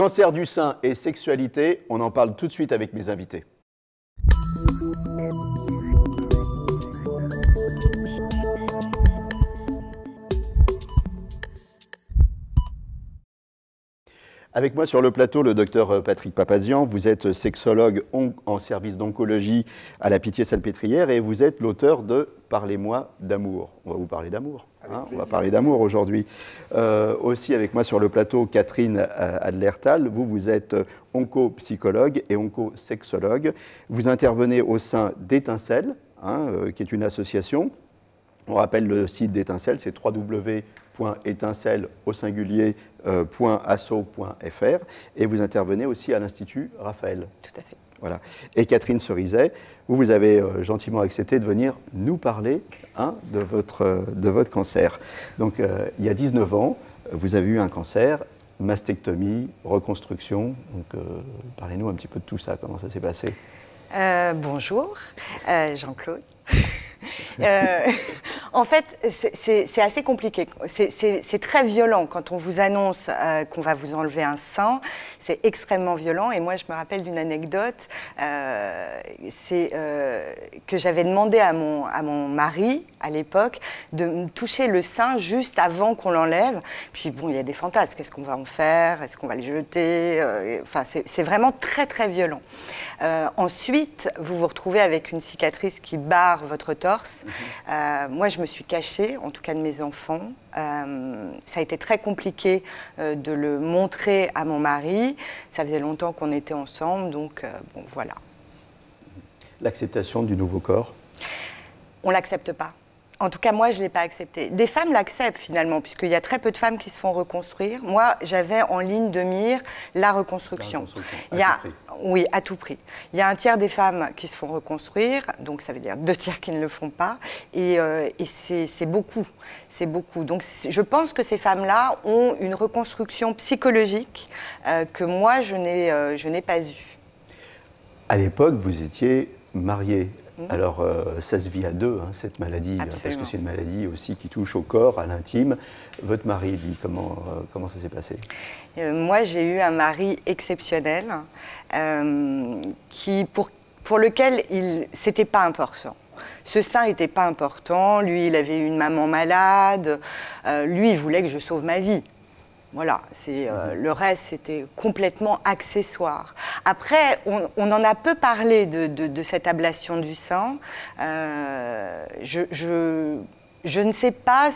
Cancer du sein et sexualité, on en parle tout de suite avec mes invités. Avec moi sur le plateau, le docteur Patrick Papazian. Vous êtes sexologue en service d'oncologie à la Pitié-Salpêtrière et vous êtes l'auteur de Parlez-moi d'amour. On va vous parler d'amour. On va parler d'amour aujourd'hui. Aussi avec moi sur le plateau, Catherine Adlertal. Vous êtes oncopsychologue et oncosexologue. Vous intervenez au sein d'Étincelle, qui est une association. On rappelle le site d'Étincelle, c'est www.étincelle au singulier.asso.fr et vous intervenez aussi à l'Institut Raphaël. Tout à fait. Voilà. Et Catherine Cerizet, vous avez gentiment accepté de venir nous parler de votre cancer. Donc il y a 19 ans, vous avez eu un cancer, mastectomie, reconstruction. Donc parlez-nous un petit peu de tout ça, comment ça s'est passé? Bonjour, Jean-Claude. En fait, c'est assez compliqué. C'est très violent quand on vous annonce qu'on va vous enlever un sein. C'est extrêmement violent. Et moi, je me rappelle d'une anecdote. C'est que j'avais demandé à mon mari, à l'époque, de me toucher le sein juste avant qu'on l'enlève. Puis bon, il y a des fantasmes. Qu'est-ce qu'on va en faire? Est-ce qu'on va le jeter? Enfin, c'est vraiment très, très violent. Ensuite, vous vous retrouvez avec une cicatrice qui barre votre torse. Moi, je me suis cachée, en tout cas de mes enfants. Ça a été très compliqué de le montrer à mon mari. Ça faisait longtemps qu'on était ensemble, donc bon, voilà. L'acceptation du nouveau corps? On ne l'accepte pas. En tout cas, moi, je ne l'ai pas accepté. Des femmes l'acceptent finalement, puisqu'il y a très peu de femmes qui se font reconstruire. Moi, j'avais en ligne de mire la reconstruction. Oui, à tout prix. Il y a un tiers des femmes qui se font reconstruire, donc ça veut dire 2 tiers qui ne le font pas, et c'est beaucoup. C'est beaucoup. Donc je pense que ces femmes-là ont une reconstruction psychologique que moi, je n'ai pas eue. À l'époque, vous étiez mariée. Alors, ça se vit à deux, cette maladie, parce que c'est une maladie aussi qui touche au corps, à l'intime. Votre mari, lui, comment ça s'est passé? Moi, j'ai eu un mari exceptionnel, pour lequel c'était pas important. Ce sein n'était pas important. Lui, il avait une maman malade. Lui, il voulait que je sauve ma vie. Voilà, le reste, c'était complètement accessoire. Après, on en a peu parlé de cette ablation du sein. Je ne sais pas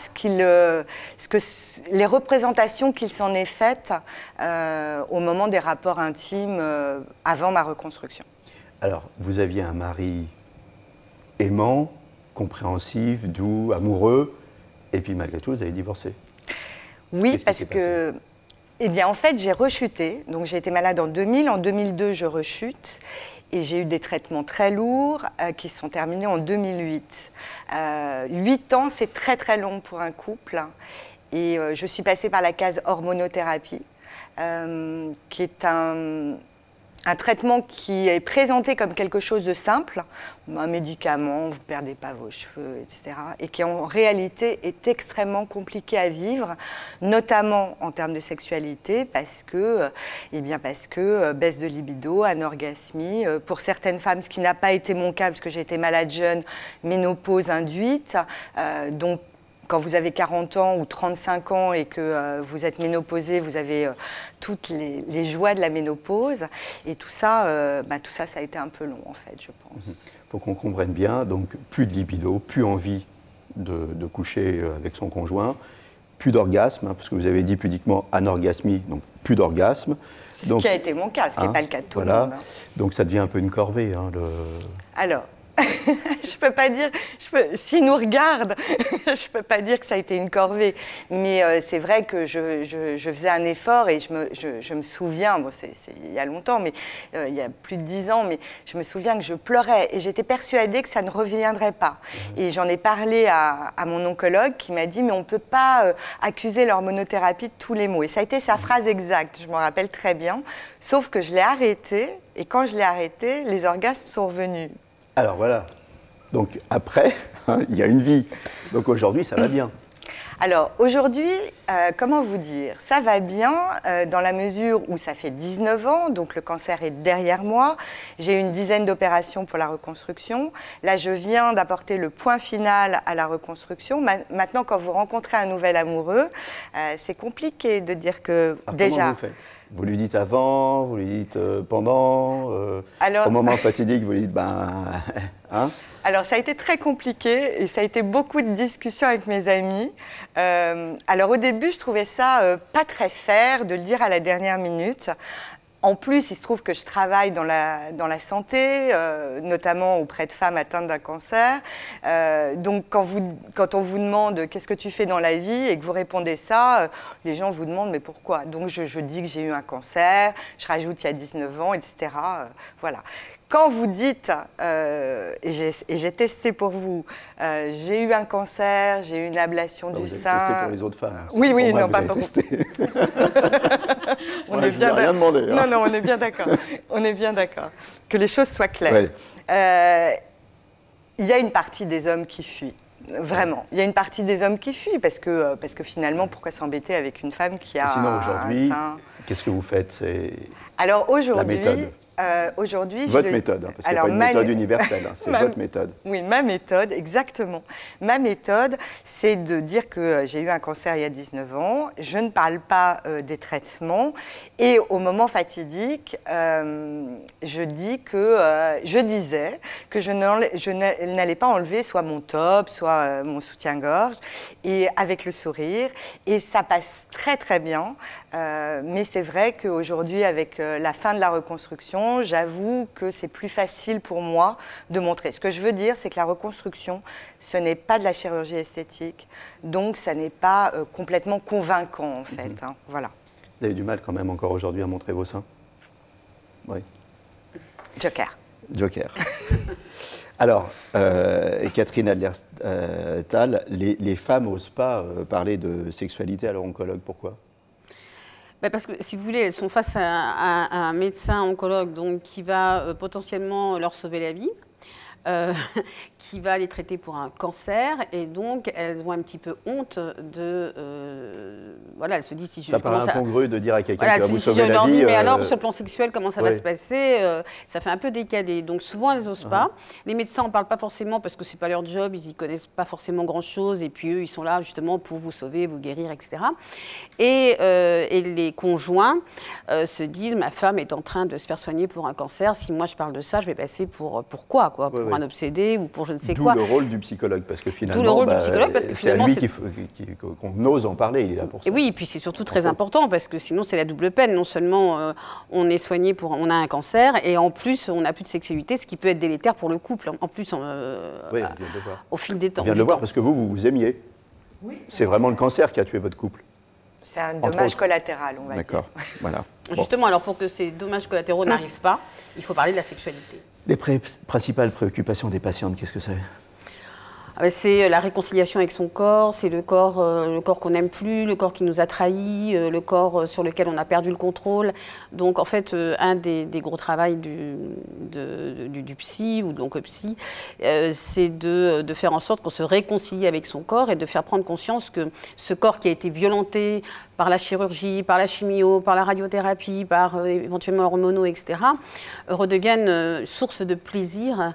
les représentations qu'il s'en est faites au moment des rapports intimes avant ma reconstruction. Alors, vous aviez un mari aimant, compréhensif, doux, amoureux, et puis malgré tout, vous avez divorcé. Oui, parce que, eh bien, en fait, j'ai rechuté. Donc, j'ai été malade en 2000. En 2002, je rechute. Et j'ai eu des traitements très lourds qui se sont terminés en 2008. 8 ans, c'est très, très long pour un couple. Et je suis passée par la case hormonothérapie, qui est un traitement qui est présenté comme quelque chose de simple, un médicament, vous ne perdez pas vos cheveux, etc. Et qui en réalité est extrêmement compliqué à vivre, notamment en termes de sexualité, parce que baisse de libido, anorgasmie, pour certaines femmes, ce qui n'a pas été mon cas, parce que j'ai été malade jeune, ménopause induite, donc quand vous avez 40 ans ou 35 ans et que vous êtes ménopausée, vous avez toutes les joies de la ménopause. Et tout ça, ça a été un peu long, en fait, je pense. Pour qu'on comprenne bien, donc plus de libido, plus envie de coucher avec son conjoint, plus d'orgasme, parce que vous avez dit pudiquement anorgasmie, donc plus d'orgasme. Ce qui a été mon cas, ce qui n'est pas le cas de tout le monde. Donc ça devient un peu une corvée. Alors, je peux pas dire, s'ils nous regardent, je peux pas dire que ça a été une corvée, mais c'est vrai que je faisais un effort et je me souviens, bon c'est il y a longtemps, mais il y a plus de 10 ans, mais je me souviens que je pleurais et j'étais persuadée que ça ne reviendrait pas. Et j'en ai parlé à mon oncologue qui m'a dit mais on peut pas accuser l'hormonothérapie de tous les maux. Et ça a été sa phrase exacte, je m'en rappelle très bien, sauf que je l'ai arrêtée et quand je l'ai arrêtée, les orgasmes sont revenus. Alors voilà, donc après, il y a une vie. Donc aujourd'hui, ça va bien. Alors aujourd'hui, comment vous dire? Ça va bien dans la mesure où ça fait 19 ans, donc le cancer est derrière moi. J'ai eu une dizaine d'opérations pour la reconstruction. Là, je viens d'apporter le point final à la reconstruction. Maintenant, quand vous rencontrez un nouvel amoureux, c'est compliqué de dire que déjà... Comment vous faites? Vous lui dites avant, vous lui dites pendant, au moment fatidique, vous lui dites hein? Alors, ça a été très compliqué et ça a été beaucoup de discussions avec mes amis. Alors, au début, je trouvais ça pas très fair de le dire à la dernière minute. En plus, il se trouve que je travaille dans la santé, notamment auprès de femmes atteintes d'un cancer. Donc, quand on vous demande « qu'est-ce que tu fais dans la vie ?» et que vous répondez ça, les gens vous demandent « mais pourquoi ?» Donc, je dis que j'ai eu un cancer, je rajoute il y a 19 ans, etc. Voilà. Quand vous dites, et j'ai testé pour vous, j'ai eu un cancer, j'ai eu une ablation du sein. Vous avez testé pour les autres femmes. Oui, oui, non, pas pour vous. On n'est rien demandé. Non, non, on est bien d'accord. On est bien d'accord. Que les choses soient claires. Ouais. Il y a une partie des hommes qui fuient. Vraiment. Il y a une partie des hommes qui fuient parce que finalement, pourquoi s'embêter avec une femme qui a sinon, aujourd'hui, un sein... qu'est-ce que vous faites? Alors aujourd'hui... La méthode. Aujourd'hui, votre méthode, parce qu'il n'y a pas une méthode universelle, c'est votre méthode. Oui, ma méthode, exactement. Ma méthode, c'est de dire que j'ai eu un cancer il y a 19 ans, je ne parle pas des traitements, et au moment fatidique, je disais que je n'allais pas enlever soit mon top, soit mon soutien-gorge, et avec le sourire, et ça passe très très bien, mais c'est vrai qu'aujourd'hui, avec la fin de la reconstruction, j'avoue que c'est plus facile pour moi de montrer. Ce que je veux dire, c'est que la reconstruction, ce n'est pas de la chirurgie esthétique, donc ça n'est pas complètement convaincant, en fait. Hein, voilà. Vous avez du mal quand même encore aujourd'hui à montrer vos seins? Oui. Joker. Joker. Alors, Catherine Adler-Tall, les femmes n'osent pas parler de sexualité à leur oncologue. Pourquoi? Parce que, si vous voulez, elles sont face à un médecin oncologue donc, qui va potentiellement leur sauver la vie, qui va les traiter pour un cancer, et donc elles ont un petit peu honte de... voilà, elles se disent... Si je ça paraît incongru de dire à quelqu'un qui va vous si sauver la vie... mais alors, sur le plan sexuel, comment ça va se passer? Ça fait un peu décalé. Donc souvent, elles n'osent pas. Les médecins n'en parlent pas forcément parce que ce n'est pas leur job, ils n'y connaissent pas forcément grand-chose, et puis eux, ils sont là justement pour vous sauver, vous guérir, etc. Et les conjoints se disent, ma femme est en train de se faire soigner pour un cancer, si moi je parle de ça, je vais passer pour quoi pour un obsédé ou pour je ne sais quoi. D'où le rôle du psychologue, parce que finalement, d'où le rôle du psychologue, parce que finalement, c'est à lui qu'on ose en parler, il est là pour ça. Et oui, et puis c'est surtout très important, parce que sinon c'est la double peine. Non seulement on est soigné on a un cancer, et en plus on n'a plus de sexualité, ce qui peut être délétère pour le couple, en plus au fil des temps. On vient de le voir, parce que vous aimiez. Oui. C'est vraiment le cancer qui a tué votre couple. C'est un dommage collatéral, on va dire. D'accord, voilà. Justement, alors pour que ces dommages collatéraux n'arrivent pas, il faut parler de la sexualité. Les principales préoccupations des patientes, qu'est-ce que c'est? C'est la réconciliation avec son corps, c'est le corps qu'on n'aime plus, le corps qui nous a trahis, le corps sur lequel on a perdu le contrôle. Donc en fait, un des gros travaux du psy ou de l'oncopsie, c'est de faire en sorte qu'on se réconcilie avec son corps et de faire prendre conscience que ce corps qui a été violenté par la chirurgie, par la chimio, par la radiothérapie, par éventuellement hormonaux, etc., redevienne source de plaisir.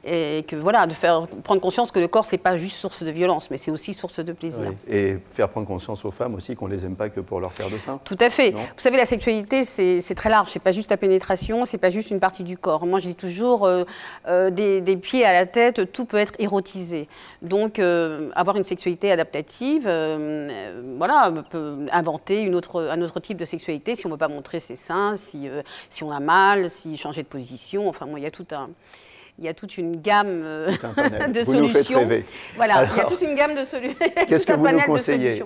Et que voilà, de faire prendre conscience que le corps, c'est pas juste source de violence, mais c'est aussi source de plaisir. Oui. Et faire prendre conscience aux femmes aussi qu'on les aime pas que pour leur paire de seins. Tout à fait. Non. Vous savez, la sexualité, c'est très large. C'est pas juste la pénétration, c'est pas juste une partie du corps. Moi, je dis toujours, des pieds à la tête, tout peut être érotisé. Donc, avoir une sexualité adaptative, voilà, peut inventer un autre type de sexualité si on ne veut pas montrer ses seins, si on a mal, si changer de position. Enfin, moi, il y a toute une gamme de vous solutions. Nous faites rêver. Voilà, il y a toute une gamme de solutions. Qu'est-ce que vous nous conseillez?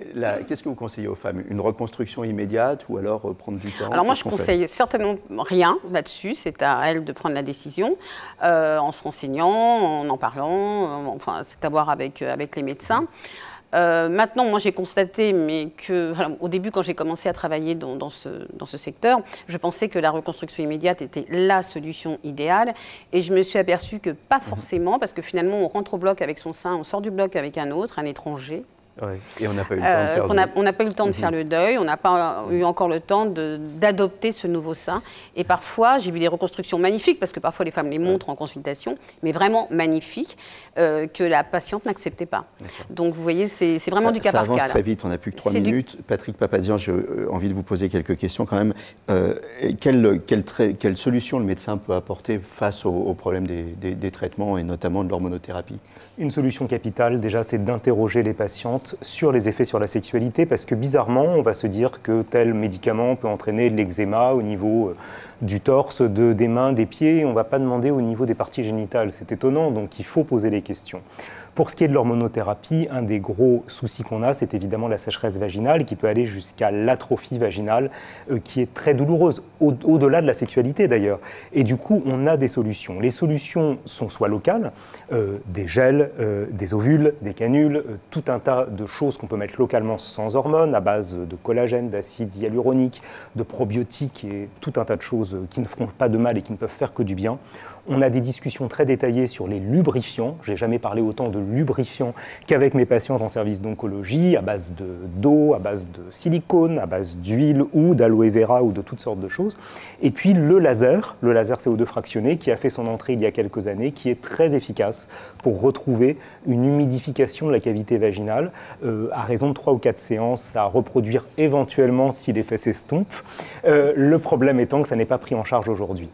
Qu'est-ce que vous conseillez aux femmes? Une reconstruction immédiate ou alors prendre du temps? Alors moi, je conseille certainement rien là-dessus. C'est à elles de prendre la décision en se renseignant, en parlant. Enfin, c'est à voir avec les médecins. Maintenant, moi, j'ai constaté, mais que, voilà, au début, quand j'ai commencé à travailler dans ce secteur, je pensais que la reconstruction immédiate était la solution idéale, et je me suis aperçue que pas forcément, parce que finalement, on rentre au bloc avec son sein, on sort du bloc avec un autre, un étranger, Ouais. Et on n'a pas eu le temps de faire on n'a pas eu le temps de faire le deuil, on n'a pas eu encore le temps d'adopter ce nouveau sein. Et parfois, j'ai vu des reconstructions magnifiques, parce que parfois les femmes les montrent en consultation, mais vraiment magnifiques, que la patiente n'acceptait pas. Donc vous voyez, c'est vraiment du cas par cas. Ça avance très vite, on n'a plus que 3 minutes. Patrick Papazian, j'ai envie de vous poser quelques questions quand même. Quelle solution le médecin peut apporter face au problème des traitements et notamment de l'hormonothérapie? Une solution capitale, déjà, c'est d'interroger les patientes sur les effets sur la sexualité, parce que bizarrement, on va se dire que tel médicament peut entraîner de l'eczéma au niveau du torse, des mains, des pieds, et on ne va pas demander au niveau des parties génitales. C'est étonnant, donc il faut poser les questions. Pour ce qui est de l'hormonothérapie, un des gros soucis qu'on a, c'est évidemment la sécheresse vaginale, qui peut aller jusqu'à l'atrophie vaginale, qui est très douloureuse, au-delà de la sexualité d'ailleurs. Et du coup, on a des solutions. Les solutions sont soit locales, des gels, des ovules, des canules, tout un tas de choses qu'on peut mettre localement sans hormones, à base de collagène, d'acide hyaluronique, de probiotiques et tout un tas de choses qui ne feront pas de mal et qui ne peuvent faire que du bien. On a des discussions très détaillées sur les lubrifiants. J'ai jamais parlé autant de lubrifiants qu'avec mes patientes en service d'oncologie, à base d'eau, à base de silicone, à base d'huile ou d'aloe vera ou de toutes sortes de choses. Et puis le laser CO2 fractionné, qui a fait son entrée il y a quelques années, qui est très efficace pour retrouver une humidification de la cavité vaginale, à raison de 3 ou 4 séances à reproduire éventuellement si l'effet s'estompe. Le problème étant que ça n'est pas pris en charge aujourd'hui.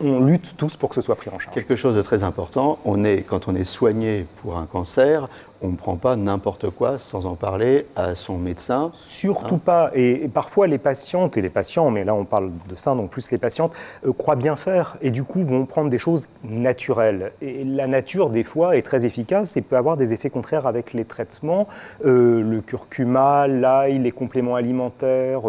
On lutte tous pour que ce soit pris en charge. Quelque chose de très important, quand on est soigné pour un cancer, on ne prend pas n'importe quoi sans en parler à son médecin. Surtout pas. Et parfois, les patientes et les patients, mais là on parle de ça, donc plus les patientes, croient bien faire et du coup vont prendre des choses naturelles. Et la nature, des fois, est très efficace et peut avoir des effets contraires avec les traitements. Le curcuma, l'ail, les compléments alimentaires,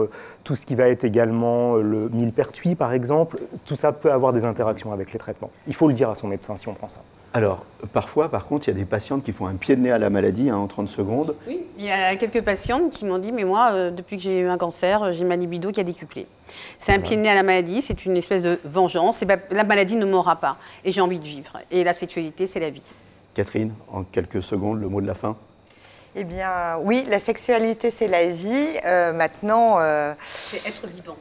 tout ce qui va être également le millepertuis, par exemple, tout ça peut avoir des interactions avec les traitements. Il faut le dire à son médecin si on prend ça. Alors, parfois, par contre, il y a des patientes qui font un pied de nez à la maladie en 30 secondes. Oui, il y a quelques patientes qui m'ont dit « mais moi, depuis que j'ai eu un cancer, j'ai ma libido qui a décuplé ». C'est un pied de nez à la maladie, c'est une espèce de vengeance. Et ben, la maladie ne m'aura pas et j'ai envie de vivre. Et la sexualité, c'est la vie. Catherine, en quelques secondes, le mot de la fin. Eh bien, oui, la sexualité, c'est la vie. Maintenant... C'est être vivante.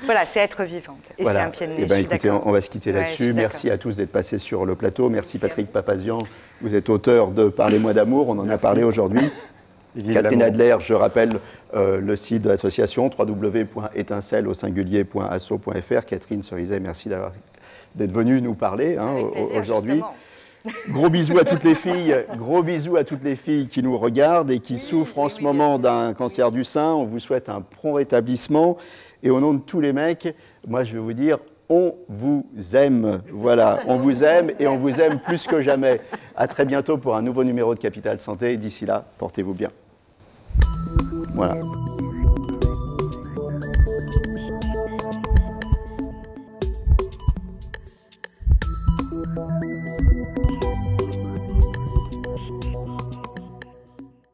Voilà, c'est être vivante. Et voilà. C'est un pied de nez. Eh bien, écoutez, on va se quitter là-dessus. Merci à tous d'être passés sur le plateau. Merci Patrick Papazian. Vous êtes auteur de Parlez-moi d'amour. On en a parlé aujourd'hui. Catherine Adler, je rappelle le site de l'association www.étincelle-au-singulier.asso.fr. Catherine Cerizet, merci d'être venue nous parler aujourd'hui. Gros bisous à toutes les filles, qui nous regardent et qui souffrent en ce moment d'un cancer du sein. On vous souhaite un prompt rétablissement. Et au nom de tous les mecs, moi je vais vous dire, on vous aime. Voilà, on vous aime et on vous aime plus que jamais. À très bientôt pour un nouveau numéro de Capital Santé. D'ici là, portez-vous bien. Voilà.